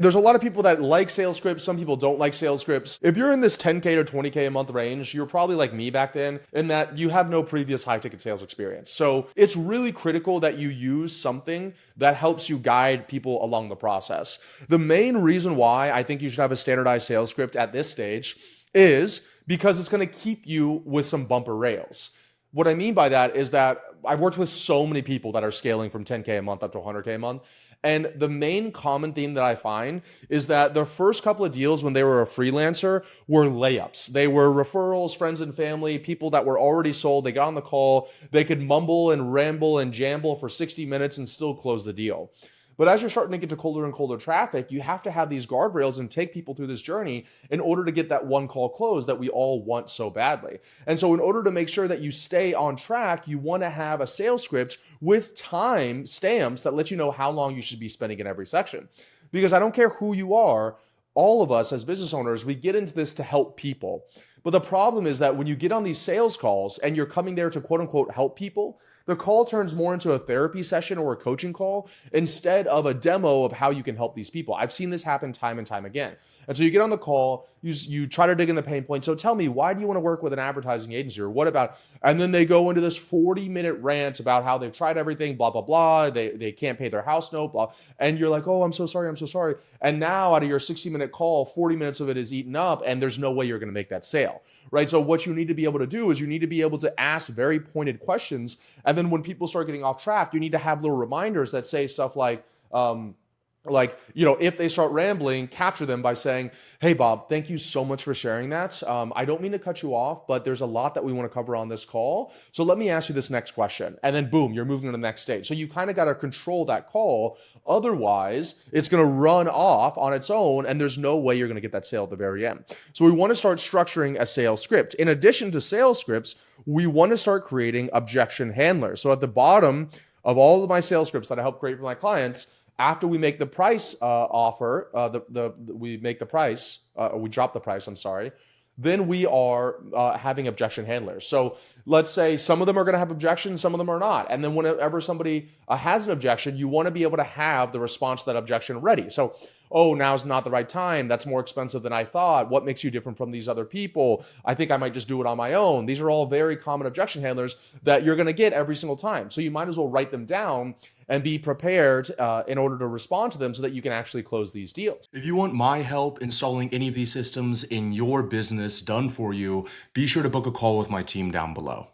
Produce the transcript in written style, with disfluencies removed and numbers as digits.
There's a lot of people that like sales scripts. Some people don't like sales scripts. If you're in this 10K to 20K a month range, you're probably like me back then in that you have no previous high ticket sales experience. So it's really critical that you use something that helps you guide people along the process. The main reason why I think you should have a standardized sales script at this stage is because it's going to keep you with some bumper rails. What I mean by that is that I've worked with so many people that are scaling from 10K a month up to 100K a month. And the main common theme that I find is that their first couple of deals when they were a freelancer were layups. They were referrals, friends and family, people that were already sold. They got on the call. They could mumble and ramble and jamble for 60 minutes and still close the deal. But as you're starting to get to colder and colder traffic, you have to have these guardrails and take people through this journey in order to get that one call closed that we all want so badly. And so in order to make sure that you stay on track, you want to have a sales script with time stamps that let you know how long you should be spending in every section. Because I don't care who you are, all of us as business owners, we get into this to help people. But the problem is that when you get on these sales calls and you're coming there to quote unquote help people, the call turns more into a therapy session or a coaching call instead of a demo of how you can help these people. I've seen this happen time and time again. And so you get on the call, you try to dig in the pain point. So tell me, why do you want to work with an advertising agency, or what about, and then they go into this 40-minute rant about how they've tried everything, blah, blah, blah. They can't pay their house note, blah. And you're like, oh, I'm so sorry. I'm so sorry. And now out of your 60-minute call, 40 minutes of it is eaten up and there's no way you're going to make that sale. Right. So what you need to be able to do is you need to be able to ask very pointed questions. And then when people start getting off track, you need to have little reminders that say stuff like, if they start rambling, capture them by saying, hey, Bob, thank you so much for sharing that. I don't mean to cut you off, but there's a lot that we want to cover on this call. So let me ask you this next question. And then boom, you're moving to the next stage. So you kind of got to control that call. Otherwise, it's going to run off on its own and there's no way you're going to get that sale at the very end. So we want to start structuring a sales script. In addition to sales scripts, we want to start creating objection handlers. So at the bottom of all of my sales scripts that I help create for my clients, after we make the price offer, we make the price, or we drop the price, I'm sorry, then we are having objection handlers. So let's say some of them are going to have objections, some of them are not. And then whenever somebody has an objection, you want to be able to have the response to that objection ready. So, oh, now's not the right time. That's more expensive than I thought. What makes you different from these other people? I think I might just do it on my own. These are all very common objection handlers that you're going to get every single time. So you might as well write them down and be prepared in order to respond to them so that you can actually close these deals. If you want my help installing any of these systems in your business done for you, be sure to book a call with my team down below.